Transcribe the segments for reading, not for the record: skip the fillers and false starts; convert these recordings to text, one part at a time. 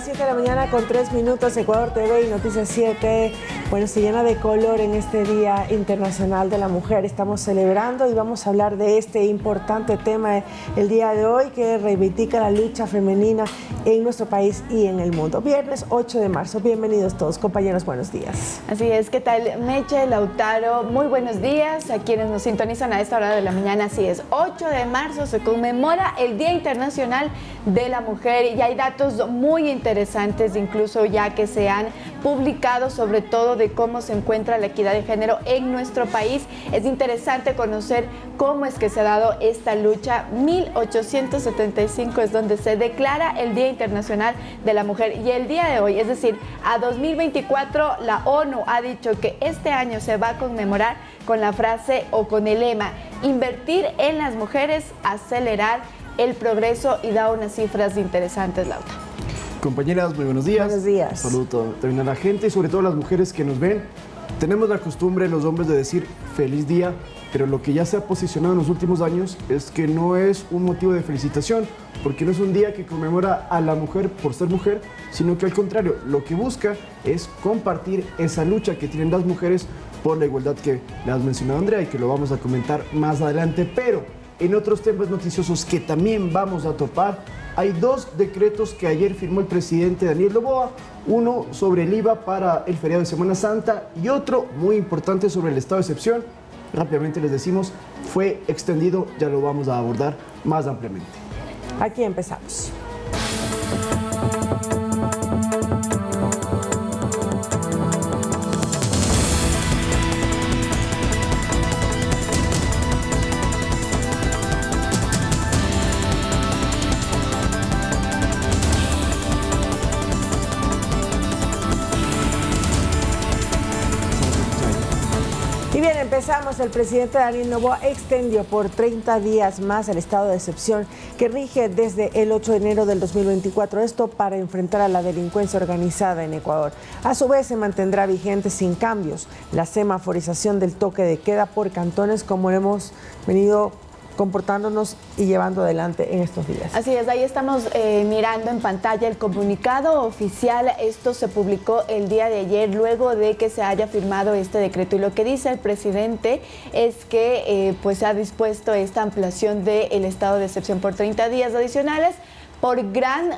7 de la mañana con 3 minutos, Ecuador TV y Noticias 7, bueno, se llena de color en este Día Internacional de la Mujer. Estamos celebrando y vamos a hablar de este importante tema el día de hoy que reivindica la lucha femenina en nuestro país y en el mundo. Viernes 8 de marzo, bienvenidos todos, compañeros, buenos días. Así es, ¿qué tal? Meche, Lautaro, muy buenos días a quienes nos sintonizan a esta hora de la mañana. Así es, 8 de marzo se conmemora el Día Internacional de la Mujer y hay datos muy interesantes, incluso ya que se han publicado, sobre todo de cómo se encuentra la equidad de género en nuestro país. Es interesante conocer cómo es que se ha dado esta lucha. 1875 es donde se declara el Día Internacional de la Mujer y el día de hoy, es decir, a 2024, la ONU ha dicho que este año se va a conmemorar con la frase o con el lema: invertir en las mujeres, acelerar el progreso, y da unas cifras interesantes, Lauta. Compañeras, muy buenos días. Buenos días. Saludo también a la gente y sobre todo a las mujeres que nos ven. Tenemos la costumbre los hombres de decir feliz día, pero lo que ya se ha posicionado en los últimos años es que no es un motivo de felicitación, porque no es un día que conmemora a la mujer por ser mujer, sino que al contrario, lo que busca es compartir esa lucha que tienen las mujeres por la igualdad que le has mencionado, Andrea, y que lo vamos a comentar más adelante. Pero en otros temas noticiosos que también vamos a topar, hay dos decretos que ayer firmó el presidente Daniel Noboa, uno sobre el IVA para el feriado de Semana Santa y otro muy importante sobre el estado de excepción. Rápidamente les decimos, fue extendido, ya lo vamos a abordar más ampliamente. Aquí empezamos. Y bien, empezamos. El presidente Daniel Noboa extendió por 30 días más el estado de excepción que rige desde el 8 de enero del 2024, esto para enfrentar a la delincuencia organizada en Ecuador. A su vez, se mantendrá vigente sin cambios la semaforización del toque de queda por cantones, como hemos venido comportándonos y llevando adelante en estos días. Así es, ahí estamos mirando en pantalla el comunicado oficial. Esto se publicó el día de ayer luego de que se haya firmado este decreto, y lo que dice el presidente es que pues se ha dispuesto esta ampliación del estado de excepción por 30 días adicionales por gran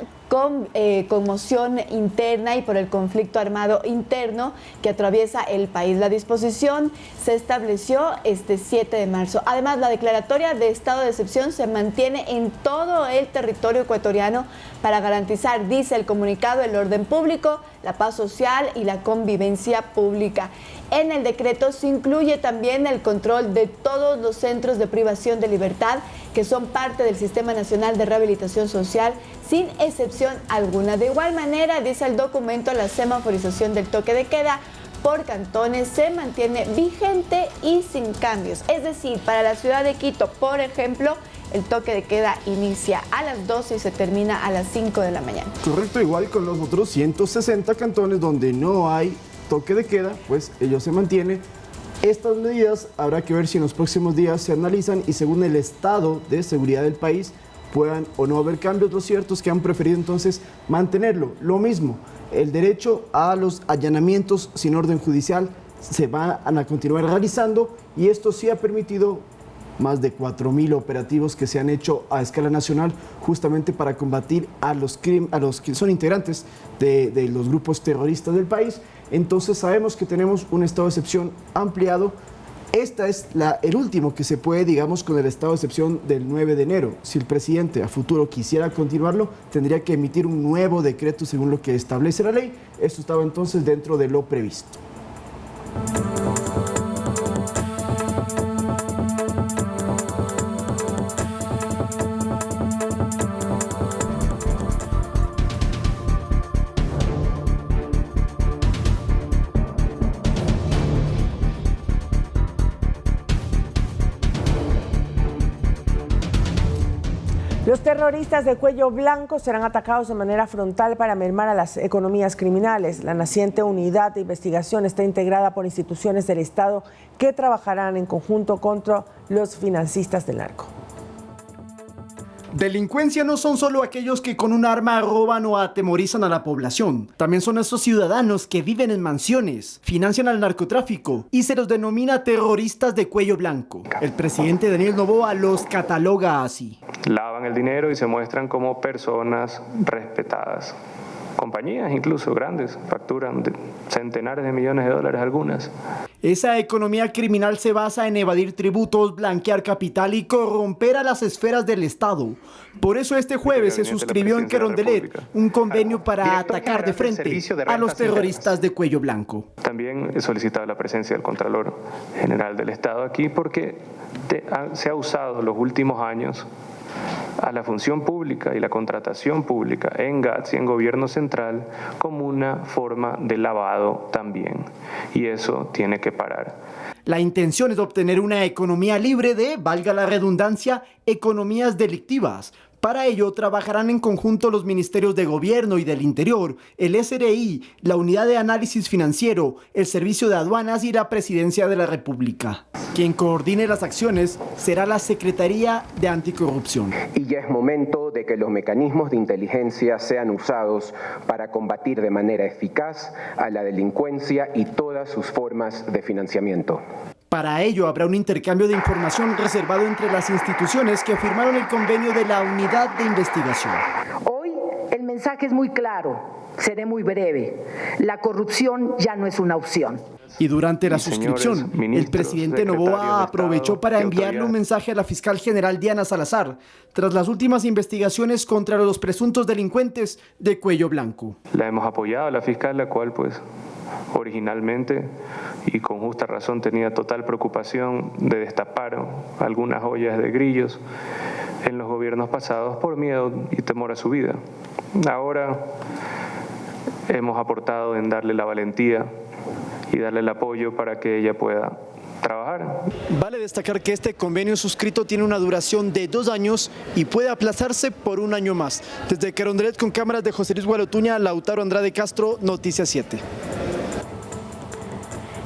conmoción interna y por el conflicto armado interno que atraviesa el país. La disposición se estableció este 7 de marzo. Además, la declaratoria de estado de excepción se mantiene en todo el territorio ecuatoriano para garantizar, dice el comunicado, el orden público, la paz social y la convivencia pública. En el decreto se incluye también el control de todos los centros de privación de libertad que son parte del Sistema Nacional de Rehabilitación Social, sin excepción alguna. De igual manera, dice el documento, la semaforización del toque de queda por cantones se mantiene vigente y sin cambios. Es decir, para la ciudad de Quito, por ejemplo, el toque de queda inicia a las 12 y se termina a las 5 de la mañana. Correcto, igual con los otros 160 cantones donde no hay toque de queda, pues ellos se mantienen. Estas medidas habrá que ver si en los próximos días se analizan y según el estado de seguridad del país puedan o no haber cambios. Lo cierto es que han preferido entonces mantenerlo. Lo mismo, el derecho a los allanamientos sin orden judicial se van a continuar realizando, y esto sí ha permitido más de 4.000 operativos que se han hecho a escala nacional justamente para combatir a los que son integrantes de los grupos terroristas del país. Entonces sabemos que tenemos un estado de excepción ampliado. Este es el último que se puede, digamos, con el estado de excepción del 9 de enero. Si el presidente a futuro quisiera continuarlo, tendría que emitir un nuevo decreto según lo que establece la ley. Esto estaba entonces dentro de lo previsto. Los terroristas de cuello blanco serán atacados de manera frontal para mermar a las economías criminales. La naciente unidad de investigación está integrada por instituciones del Estado que trabajarán en conjunto contra los financistas del narco. Delincuencia no son solo aquellos que con un arma roban o atemorizan a la población. También son esos ciudadanos que viven en mansiones, financian al narcotráfico y se los denomina terroristas de cuello blanco. El presidente Daniel Noboa los cataloga así. Lavan el dinero y se muestran como personas respetadas. Compañías incluso grandes facturan centenares de millones de dólares algunas. Esa economía criminal se basa en evadir tributos, blanquear capital y corromper a las esferas del Estado. Por eso este jueves se suscribió en Carondelet un convenio para atacar de frente a los terroristas de cuello blanco. También he solicitado la presencia del Contralor General del Estado aquí porque se ha usado los últimos años a la función pública y la contratación pública en GATS y en gobierno central como una forma de lavado también. Y eso tiene que parar. La intención es obtener una economía libre de, valga la redundancia, economías delictivas. Para ello trabajarán en conjunto los ministerios de Gobierno y del Interior, el SRI, la Unidad de Análisis Financiero, el Servicio de Aduanas y la Presidencia de la República. Quien coordine las acciones será la Secretaría de Anticorrupción. Y ya es momento de que los mecanismos de inteligencia sean usados para combatir de manera eficaz a la delincuencia y todas sus formas de financiamiento. Para ello habrá un intercambio de información reservado entre las instituciones que firmaron el convenio de la Unidad de Investigación. Hoy el mensaje es muy claro, seré muy breve. La corrupción ya no es una opción. Y durante la suscripción, el presidente Noboa aprovechó para enviarle un mensaje a la fiscal general Diana Salazar, tras las últimas investigaciones contra los presuntos delincuentes de cuello blanco. La hemos apoyado a la fiscal, la cual originalmente y con justa razón tenía total preocupación de destapar algunas joyas de grillos en los gobiernos pasados por miedo y temor a su vida. Ahora hemos aportado en darle la valentía y darle el apoyo para que ella pueda trabajar. Vale destacar que este convenio suscrito tiene una duración de 2 años y puede aplazarse por 1 año más. Desde Carondelet, con cámaras de José Luis Gualotuña, Lautaro Andrade Castro, Noticias 7.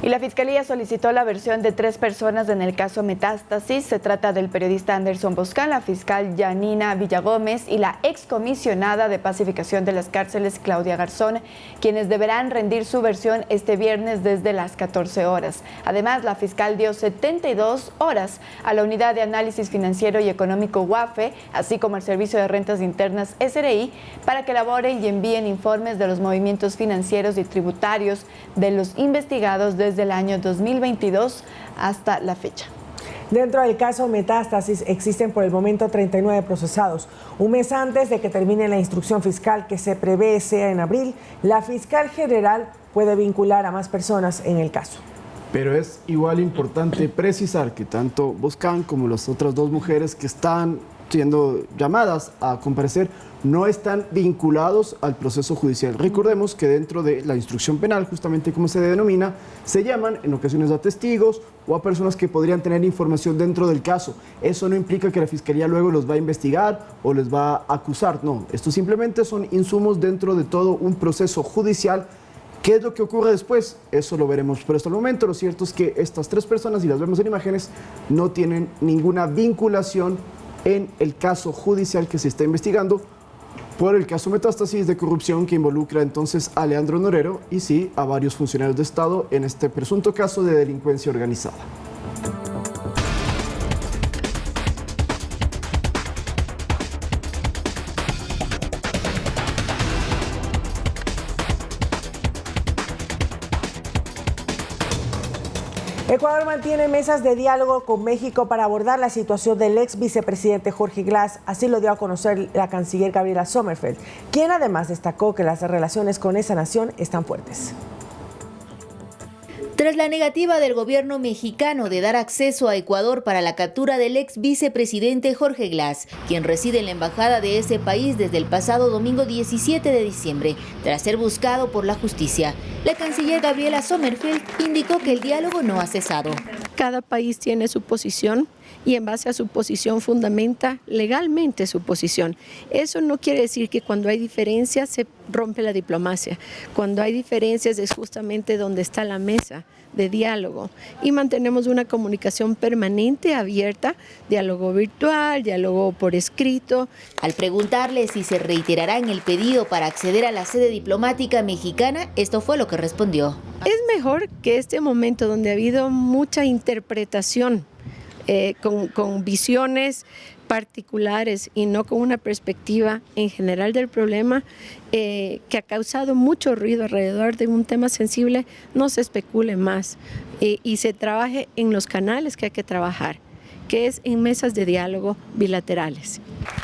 Y la Fiscalía solicitó la versión de 3 personas en el caso Metástasis. Se trata del periodista Anderson Boscan, la fiscal Yanina Villagómez y la excomisionada de pacificación de las cárceles Claudia Garzón, quienes deberán rendir su versión este viernes desde las 14 horas. Además, la fiscal dio 72 horas a la Unidad de Análisis Financiero y Económico UAFE, así como al Servicio de Rentas Internas SRI, para que elaboren y envíen informes de los movimientos financieros y tributarios de los investigados desde el año 2022 hasta la fecha. Dentro del caso Metástasis existen por el momento 39 procesados. Un mes antes de que termine la instrucción fiscal, que se prevé sea en abril, la fiscal general puede vincular a más personas en el caso. Pero es igual importante precisar que tanto Boscan como las otras 2 mujeres que están siendo llamadas a comparecer no están vinculados al proceso judicial. Recordemos que dentro de la instrucción penal, justamente como se denomina, se llaman en ocasiones a testigos o a personas que podrían tener información dentro del caso. Eso no implica que la Fiscalía luego los va a investigar o les va a acusar, no. Esto simplemente son insumos dentro de todo un proceso judicial. ¿Qué es lo que ocurre después? Eso lo veremos. Pero hasta el momento lo cierto es que estas 3 personas, y las vemos en imágenes, no tienen ninguna vinculación en el caso judicial que se está investigando por el caso Metástasis de corrupción, que involucra entonces a Leandro Norero y sí a varios funcionarios de Estado en este presunto caso de delincuencia organizada. Ecuador mantiene mesas de diálogo con México para abordar la situación del ex vicepresidente Jorge Glass. Así lo dio a conocer la canciller Gabriela Sommerfeld, quien además destacó que las relaciones con esa nación están fuertes. Tras la negativa del gobierno mexicano de dar acceso a Ecuador para la captura del ex vicepresidente Jorge Glass, quien reside en la embajada de ese país desde el pasado domingo 17 de diciembre, tras ser buscado por la justicia, la canciller Gabriela Sommerfeld indicó que el diálogo no ha cesado. Cada país tiene su posición y en base a su posición fundamenta legalmente su posición. Eso no quiere decir que cuando hay diferencias se rompe la diplomacia. Cuando hay diferencias es justamente donde está la mesa de diálogo y mantenemos una comunicación permanente, abierta, diálogo virtual, diálogo por escrito. Al preguntarle si se reiterará en el pedido para acceder a la sede diplomática mexicana, esto fue lo que respondió. Es mejor que este momento donde ha habido mucha interpretación con visiones particulares y no con una perspectiva en general del problema que ha causado mucho ruido alrededor de un tema sensible, no se especule más y se trabaje en los canales que hay que trabajar, que es en mesas de diálogo bilaterales.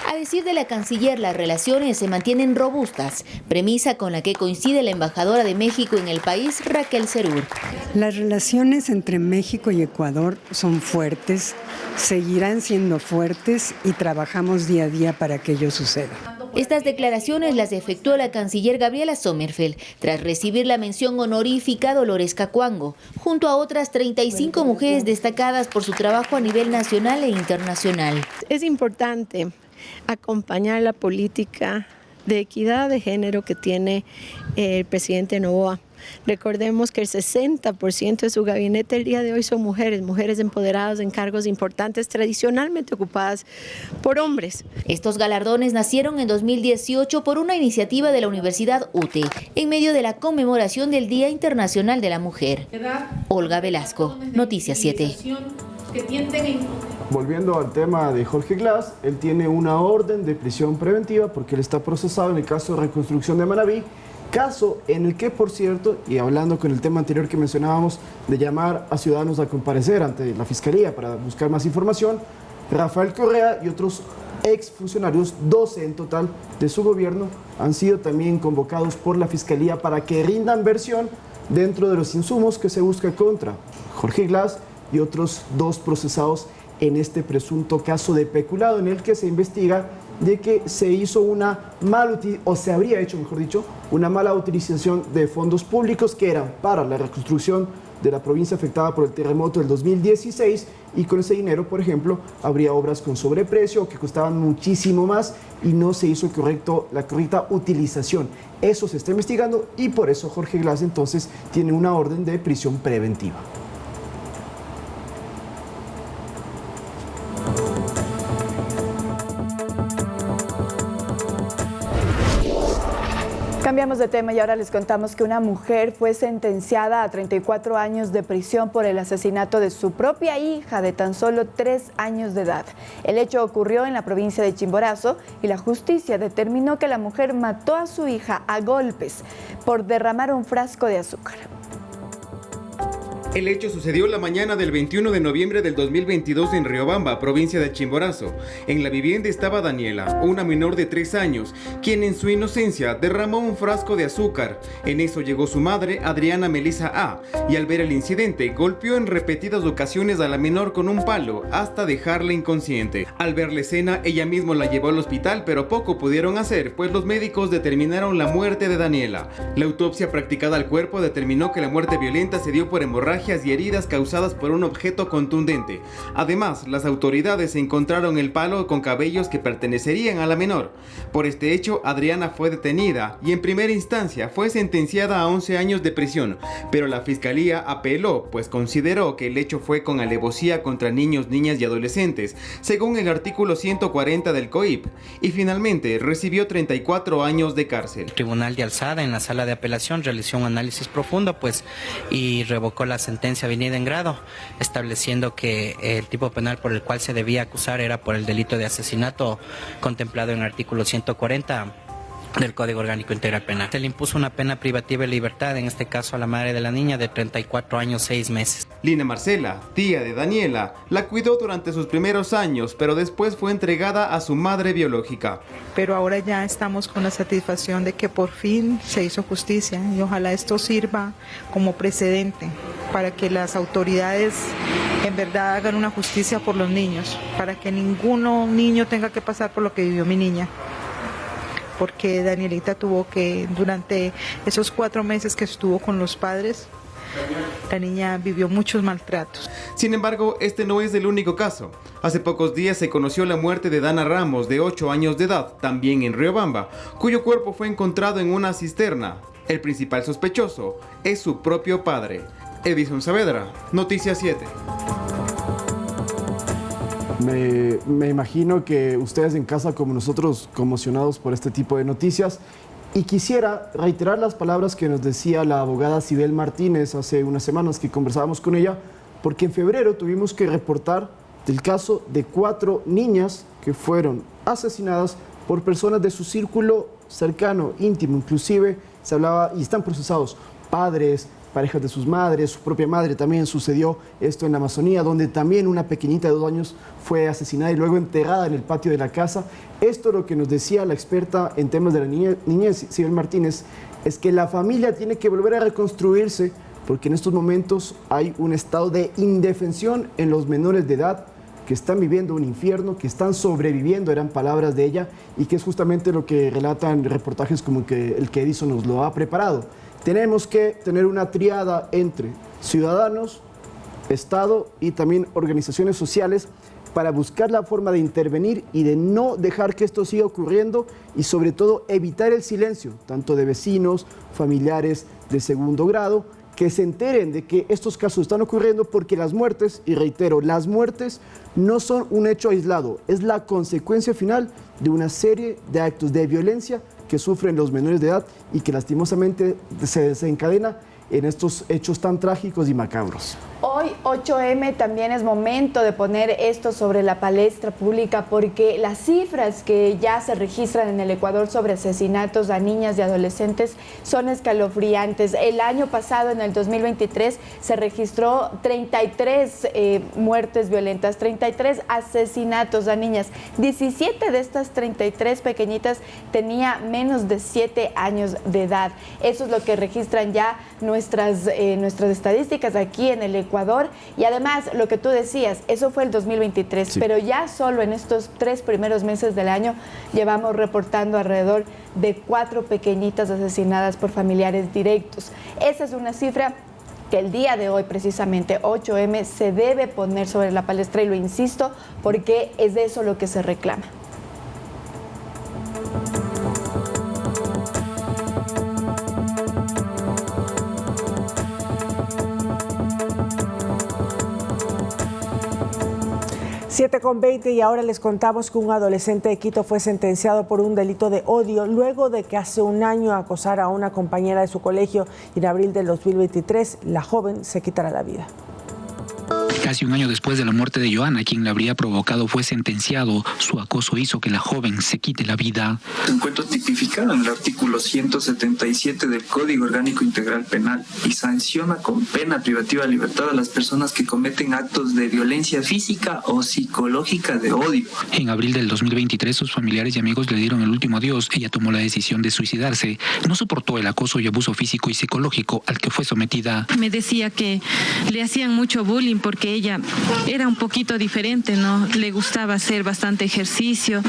A decir de la canciller, las relaciones se mantienen robustas, premisa con la que coincide la embajadora de México en el país, Raquel Serur. Las relaciones entre México y Ecuador son fuertes, seguirán siendo fuertes y trabajamos día a día para que ello suceda. Estas declaraciones las efectuó la canciller Gabriela Sommerfeld tras recibir la mención honorífica Dolores Cacuango, junto a otras 35 mujeres destacadas por su trabajo a nivel nacional e internacional. Es importante acompañar la política de equidad de género que tiene el presidente Noboa. Recordemos que el 60% de su gabinete el día de hoy son mujeres, mujeres empoderadas en cargos importantes tradicionalmente ocupadas por hombres. Estos galardones nacieron en 2018 por una iniciativa de la Universidad UTE, en medio de la conmemoración del Día Internacional de la Mujer. Olga Velasco, Noticias 7. Volviendo al tema de Jorge Glass, él tiene una orden de prisión preventiva porque él está procesado en el caso de reconstrucción de Manabí, caso en el que, por cierto, y hablando con el tema anterior que mencionábamos de llamar a ciudadanos a comparecer ante la Fiscalía para buscar más información, Rafael Correa y otros exfuncionarios, 12 en total de su gobierno, han sido también convocados por la Fiscalía para que rindan versión dentro de los insumos que se busca contra Jorge Glass y otros 2 procesados en este presunto caso de peculado en el que se investiga de que se hizo una se habría hecho, mejor dicho, una mala utilización de fondos públicos que eran para la reconstrucción de la provincia afectada por el terremoto del 2016 y con ese dinero, por ejemplo, habría obras con sobreprecio que costaban muchísimo más y no se hizo la correcta utilización. Eso se está investigando y por eso Jorge Glass entonces tiene una orden de prisión preventiva. Cambiamos de tema y ahora les contamos que una mujer fue sentenciada a 34 años de prisión por el asesinato de su propia hija de tan solo 3 años de edad. El hecho ocurrió en la provincia de Chimborazo y la justicia determinó que la mujer mató a su hija a golpes por derramar un frasco de azúcar. El hecho sucedió la mañana del 21 de noviembre del 2022 en Riobamba, provincia de Chimborazo. En la vivienda estaba Daniela, una menor de 3 años, quien en su inocencia derramó un frasco de azúcar. En eso llegó su madre, Adriana Melissa A., y al ver el incidente, golpeó en repetidas ocasiones a la menor con un palo hasta dejarla inconsciente. Al ver la escena, ella misma la llevó al hospital, pero poco pudieron hacer, pues los médicos determinaron la muerte de Daniela. La autopsia practicada al cuerpo determinó que la muerte violenta se dio por hemorragia y heridas causadas por un objeto contundente. Además, las autoridades encontraron el palo con cabellos que pertenecerían a la menor. Por este hecho, Adriana fue detenida y en primera instancia fue sentenciada a 11 años de prisión, pero la fiscalía apeló, pues consideró que el hecho fue con alevosía contra niños, niñas y adolescentes, según el artículo 140 del COIP, y finalmente recibió 34 años de cárcel. El Tribunal de Alzada en la sala de apelación realizó un análisis profundo y revocó la sentencia venida en grado, estableciendo que el tipo penal por el cual se debía acusar era por el delito de asesinato contemplado en el artículo 140 del Código Orgánico Integral Penal. Se le impuso una pena privativa de libertad, en este caso a la madre de la niña, de 34 años 6 meses. Lina Marcela, tía de Daniela, la cuidó durante sus primeros años, pero después fue entregada a su madre biológica. Pero ahora ya estamos con la satisfacción de que por fin se hizo justicia y ojalá esto sirva como precedente para que las autoridades en verdad hagan una justicia por los niños, para que ningún niño tenga que pasar por lo que vivió mi niña. Porque Danielita tuvo que, durante esos 4 meses que estuvo con los padres, La niña vivió muchos maltratos. Sin embargo, este no es el único caso. Hace pocos días se conoció la muerte de Dana Ramos, de 8 años de edad, también en Riobamba, cuyo cuerpo fue encontrado en una cisterna. El principal sospechoso es su propio padre. Edison Saavedra, Noticias 7. Me imagino que ustedes en casa como nosotros conmocionados por este tipo de noticias, y quisiera reiterar las palabras que nos decía la abogada Sibel Martínez hace unas semanas que conversábamos con ella, porque en febrero tuvimos que reportar del caso de 4 niñas que fueron asesinadas por personas de su círculo cercano, íntimo, inclusive se hablaba y están procesados padres, parejas de sus madres, su propia madre. También sucedió esto en la Amazonía, donde también una pequeñita de 2 años fue asesinada y luego enterrada en el patio de la casa. Esto lo que nos decía la experta en temas de la niñez, Sibel Martínez, es que la familia tiene que volver a reconstruirse porque en estos momentos hay un estado de indefensión en los menores de edad que están viviendo un infierno, que están sobreviviendo, eran palabras de ella, y que es justamente lo que relatan reportajes como el que Edison nos lo ha preparado. Tenemos que tener una triada entre ciudadanos, Estado y también organizaciones sociales para buscar la forma de intervenir y de no dejar que esto siga ocurriendo y sobre todo evitar el silencio, tanto de vecinos, familiares de segundo grado, que se enteren de que estos casos están ocurriendo porque las muertes, y reitero, las muertes no son un hecho aislado, es la consecuencia final de una serie de actos de violencia que sufren los menores de edad y que lastimosamente se desencadena en estos hechos tan trágicos y macabros. Hoy, 8M, también es momento de poner esto sobre la palestra pública porque las cifras que ya se registran en el Ecuador sobre asesinatos a niñas y adolescentes son escalofriantes. El año pasado, en el 2023, se registró 33 muertes violentas, 33 asesinatos a niñas. 17 de estas 33 pequeñitas tenía menos de 7 años de edad. Eso es lo que registran ya nuestras estadísticas aquí en el Ecuador. Y además, lo que tú decías, eso fue el 2023, sí, pero ya solo en estos 3 primeros meses del año llevamos reportando alrededor de 4 pequeñitas asesinadas por familiares directos. Esa es una cifra que el día de hoy, precisamente 8M, se debe poner sobre la palestra, y lo insisto, porque es de eso lo que se reclama. con 20 y ahora les contamos que un adolescente de Quito fue sentenciado por un delito de odio luego de que hace un año acosara a una compañera de su colegio y en abril del 2023 la joven se quitara la vida. Casi un año después de la muerte de Joana, quien la habría provocado, fue sentenciado. Su acoso hizo que la joven se quite la vida. Se encuentra tipificado en el artículo 177 del Código Orgánico Integral Penal y sanciona con pena privativa de libertad a las personas que cometen actos de violencia física o psicológica de odio. En abril del 2023, sus familiares y amigos le dieron el último adiós. Ella tomó la decisión de suicidarse. No soportó el acoso y abuso físico y psicológico al que fue sometida. Me decía que le hacían mucho bullying porque ella era un poquito diferente, ¿no? Le gustaba hacer bastante ejercicio,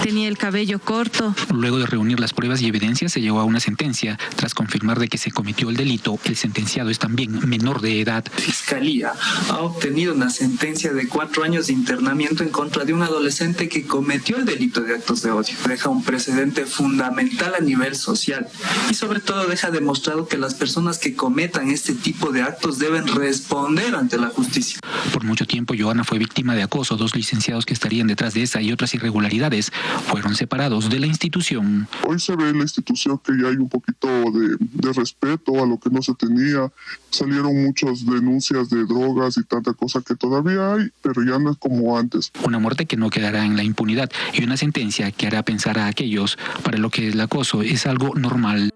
tenía el cabello corto. Luego de reunir las pruebas y evidencias, se llegó a una sentencia. Tras confirmar de que se cometió el delito, el sentenciado es también menor de edad. Fiscalía ha obtenido una sentencia de 4 años de internamiento en contra de un adolescente que cometió el delito de actos de odio. Deja un precedente fundamental a nivel social y sobre todo deja demostrado que las personas que cometan este tipo de actos deben responder ante la justicia. Por mucho tiempo, Joana fue víctima de acoso. 2 licenciados que estarían detrás de esa y otras irregularidades fueron separados de la institución. Hoy se ve en la institución que ya hay un poquito de respeto a lo que no se tenía. Salieron muchas denuncias de drogas y tanta cosa que todavía hay, pero ya no es como antes. Una muerte que no quedará en la impunidad y una sentencia que hará pensar a aquellos para lo que el acoso es algo normal.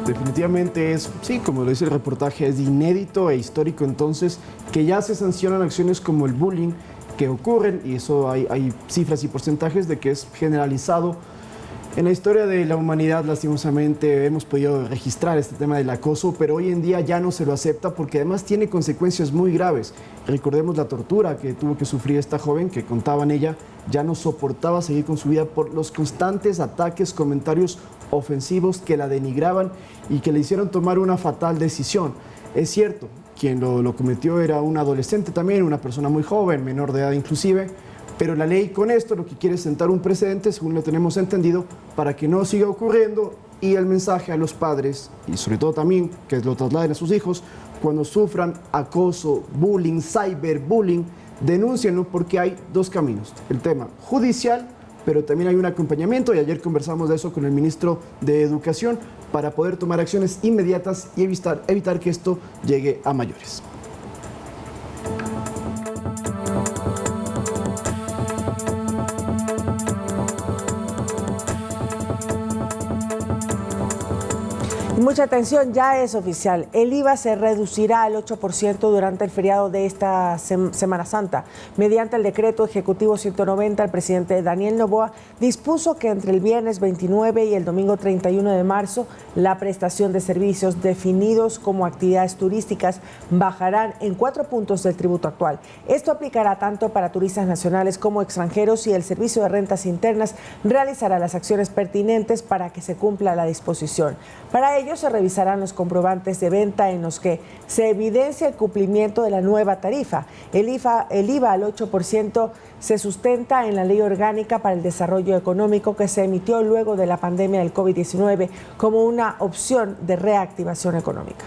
Definitivamente es, sí, como lo dice el reportaje, es inédito e histórico entonces que ya se sancionan acciones como el bullying que ocurren, y eso hay cifras y porcentajes de que es generalizado En la historia de la humanidad, lastimosamente, hemos podido registrar este tema del acoso, pero hoy en día ya no se lo acepta porque además tiene consecuencias muy graves. Recordemos la tortura que tuvo que sufrir esta joven, que contaban ella, ya no soportaba seguir con su vida por los constantes ataques, comentarios ofensivos que la denigraban y que le hicieron tomar una fatal decisión. Es cierto, quien lo cometió era un adolescente también, una persona muy joven, menor de edad inclusive, pero la ley con esto lo que quiere es sentar un precedente, según lo tenemos entendido, para que no siga ocurriendo, y el mensaje a los padres, y sobre todo también que lo trasladen a sus hijos, cuando sufran acoso, bullying, cyberbullying, denúncienlo porque hay dos caminos. El tema judicial, pero también hay un acompañamiento, y ayer conversamos de eso con el ministro de Educación, para poder tomar acciones inmediatas y evitar que esto llegue a mayores. Mucha atención, ya es oficial. El IVA se reducirá al 8% durante el feriado de esta Semana Santa. Mediante el decreto ejecutivo 190, el presidente Daniel Noboa dispuso que entre el viernes 29 y el domingo 31 de marzo, la prestación de servicios definidos como actividades turísticas bajarán en 4 puntos del tributo actual. Esto aplicará tanto para turistas nacionales como extranjeros, y el Servicio de Rentas Internas realizará las acciones pertinentes para que se cumpla la disposición. Para ello, se revisarán los comprobantes de venta en los que se evidencia el cumplimiento de la nueva tarifa. El IVA al 8% se sustenta en la Ley Orgánica para el Desarrollo Económico, que se emitió luego de la pandemia del COVID-19 como una opción de reactivación económica.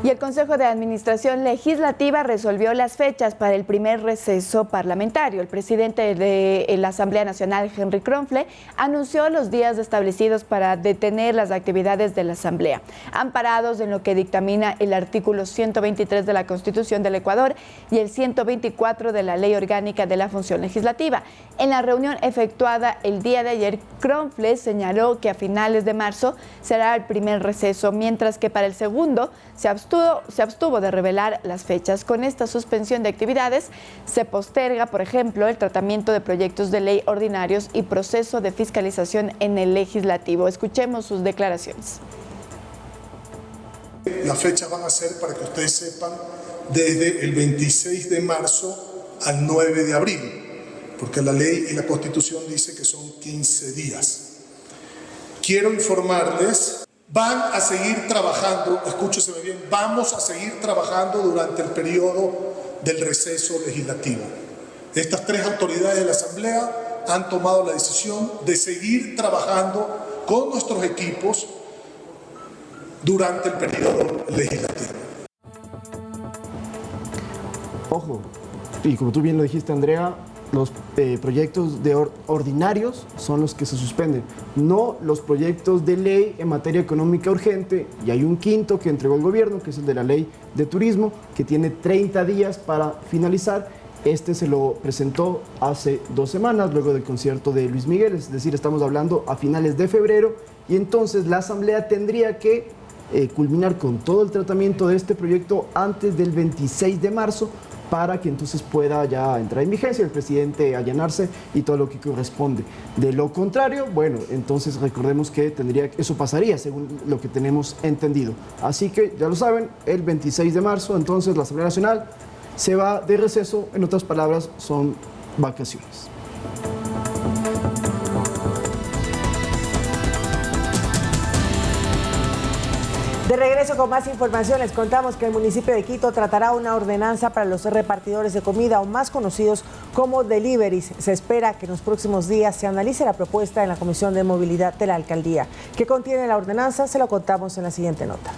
Y el Consejo de Administración Legislativa resolvió las fechas para el primer receso parlamentario. El presidente de la Asamblea Nacional, Henry Kronfle, anunció los días establecidos para detener las actividades de la Asamblea, amparados en lo que dictamina el artículo 123 de la Constitución del Ecuador y el 124 de la Ley Orgánica de la Función Legislativa. En la reunión efectuada el día de ayer, Kronfle señaló que a finales de marzo será el primer receso, mientras que para el segundo se abstuvo de revelar las fechas. Con esta suspensión de actividades se posterga, por ejemplo, el tratamiento de proyectos de ley ordinarios y proceso de fiscalización en el legislativo. Escuchemos sus declaraciones. Las fechas van a ser, para que ustedes sepan, desde el 26 de marzo al 9 de abril, porque la ley y la Constitución dice que son 15 días. Quiero informarles, van a seguir trabajando, escúcheseme bien, vamos a seguir trabajando durante el periodo del receso legislativo. Estas 3 autoridades de la Asamblea han tomado la decisión de seguir trabajando con nuestros equipos durante el periodo legislativo. Ojo, y como tú bien lo dijiste, Andrea, los proyectos ordinarios son los que se suspenden, no los proyectos de ley en materia económica urgente, y hay un quinto que entregó el gobierno, que es el de la ley de turismo, que tiene 30 días para finalizar. Este se lo presentó hace 2 semanas, luego del concierto de Luis Miguel, es decir, estamos hablando a finales de febrero, y entonces la Asamblea tendría que culminar con todo el tratamiento de este proyecto antes del 26 de marzo, para que entonces pueda ya entrar en vigencia, el presidente allanarse y todo lo que corresponde. De lo contrario, bueno, entonces recordemos que eso pasaría según lo que tenemos entendido. Así que ya lo saben, el 26 de marzo entonces la Asamblea Nacional se va de receso, en otras palabras, son vacaciones. De regreso con más información, les contamos que el municipio de Quito tratará una ordenanza para los repartidores de comida, o más conocidos como deliveries. Se espera que en los próximos días se analice la propuesta en la Comisión de Movilidad de la Alcaldía. ¿Qué contiene la ordenanza? Se lo contamos en la siguiente nota.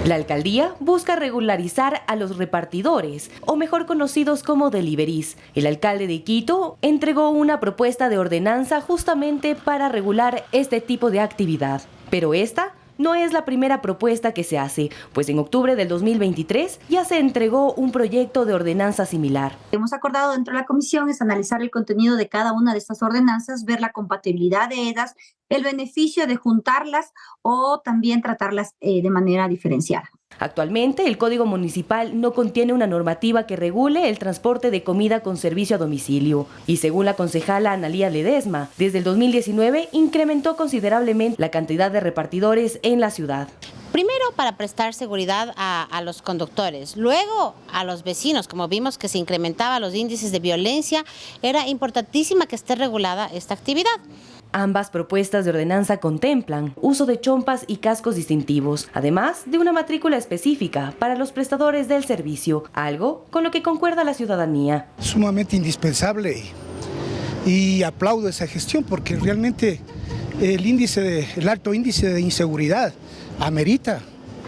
La alcaldía busca regularizar a los repartidores, o mejor conocidos como deliveries. El alcalde de Quito entregó una propuesta de ordenanza justamente para regular este tipo de actividad, pero esta no es la primera propuesta que se hace, pues en octubre del 2023 ya se entregó un proyecto de ordenanza similar. Hemos acordado dentro de la comisión es analizar el contenido de cada una de estas ordenanzas, ver la compatibilidad de ellas, el beneficio de juntarlas o también tratarlas de manera diferenciada. Actualmente, el Código Municipal no contiene una normativa que regule el transporte de comida con servicio a domicilio. Y según la concejala Analía Ledesma, desde el 2019 incrementó considerablemente la cantidad de repartidores en la ciudad. Primero, para prestar seguridad a los conductores, luego a los vecinos, como vimos que se incrementaban los índices de violencia, era importantísima que esté regulada esta actividad. Ambas propuestas de ordenanza contemplan uso de chompas y cascos distintivos, además de una matrícula específica para los prestadores del servicio, algo con lo que concuerda la ciudadanía. Sumamente indispensable y aplaudo esa gestión porque realmente el alto índice de inseguridad amerita.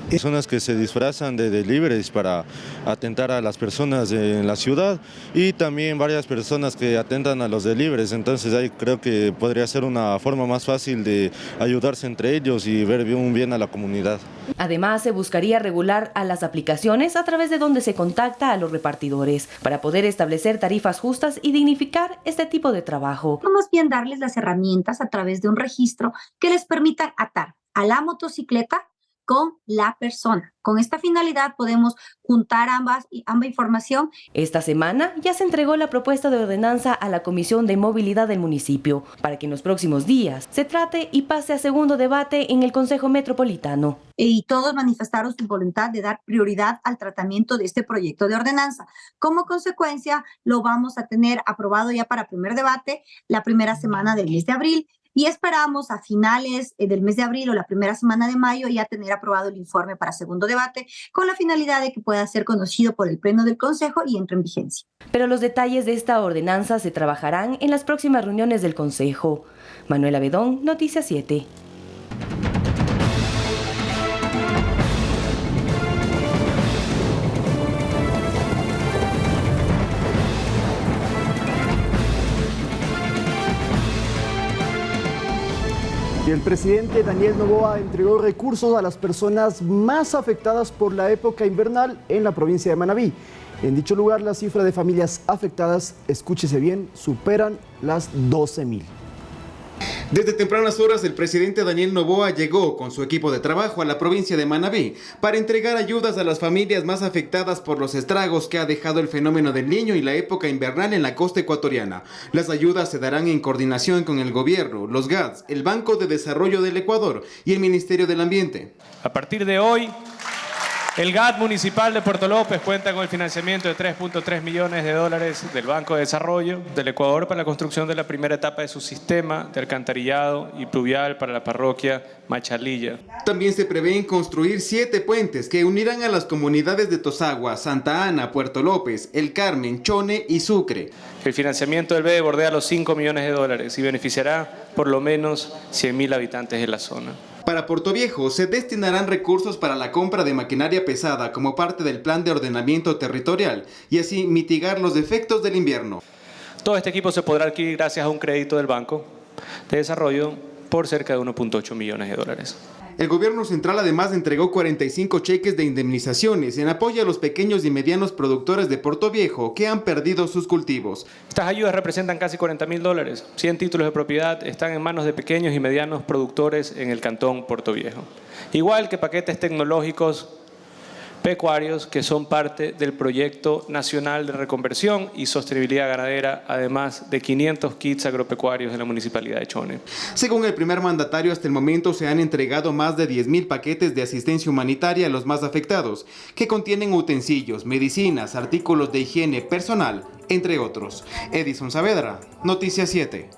Personas que se disfrazan de deliveries para atentar a las personas en la ciudad y también varias personas que atentan a los deliveries, entonces ahí creo que podría ser una forma más fácil de ayudarse entre ellos y ver bien a la comunidad. Además, se buscaría regular a las aplicaciones a través de donde se contacta a los repartidores para poder establecer tarifas justas y dignificar este tipo de trabajo. Más bien darles las herramientas a través de un registro que les permita atar a la motocicleta con la persona. Con esta finalidad podemos juntar ambas información. Esta semana ya se entregó la propuesta de ordenanza a la Comisión de Movilidad del municipio para que en los próximos días se trate y pase a segundo debate en el Consejo Metropolitano. Y todos manifestaron su voluntad de dar prioridad al tratamiento de este proyecto de ordenanza. Como consecuencia, lo vamos a tener aprobado ya para primer debate la primera semana del mes de abril. Y esperamos a finales del mes de abril o la primera semana de mayo ya tener aprobado el informe para segundo debate con la finalidad de que pueda ser conocido por el Pleno del Consejo y entre en vigencia. Pero los detalles de esta ordenanza se trabajarán en las próximas reuniones del Consejo. Manuela Bedón, Noticias 7. Y el presidente Daniel Noboa entregó recursos a las personas más afectadas por la época invernal en la provincia de Manabí. En dicho lugar, la cifra de familias afectadas, escúchese bien, superan las 12,000. Desde tempranas horas, el presidente Daniel Noboa llegó con su equipo de trabajo a la provincia de Manabí para entregar ayudas a las familias más afectadas por los estragos que ha dejado el fenómeno del Niño y la época invernal en la costa ecuatoriana. Las ayudas se darán en coordinación con el gobierno, los GATS, el Banco de Desarrollo del Ecuador y el Ministerio del Ambiente. A partir de hoy, el GAT municipal de Puerto López cuenta con el financiamiento de $3.3 millones del Banco de Desarrollo del Ecuador para la construcción de la primera etapa de su sistema de alcantarillado y pluvial para la parroquia Machalilla. También se prevén construir 7 puentes que unirán a las comunidades de Tosagua, Santa Ana, Puerto López, El Carmen, Chone y Sucre. El financiamiento del BED bordea los $5 millones y beneficiará por lo menos 100.000 habitantes de la zona. Para Portoviejo se destinarán recursos para la compra de maquinaria pesada como parte del plan de ordenamiento territorial y así mitigar los efectos del invierno. Todo este equipo se podrá adquirir gracias a un crédito del Banco de Desarrollo por cerca de $1.8 millones. El gobierno central además entregó 45 cheques de indemnizaciones en apoyo a los pequeños y medianos productores de Portoviejo que han perdido sus cultivos. Estas ayudas representan casi $40.000. 100 títulos de propiedad están en manos de pequeños y medianos productores en el cantón Portoviejo. Igual que paquetes tecnológicos pecuarios que son parte del proyecto nacional de reconversión y sostenibilidad ganadera, además de 500 kits agropecuarios en la municipalidad de Chone. Según el primer mandatario, hasta el momento se han entregado más de 10,000 paquetes de asistencia humanitaria a los más afectados, que contienen utensilios, medicinas, artículos de higiene personal, entre otros. Edison Saavedra, Noticias 7.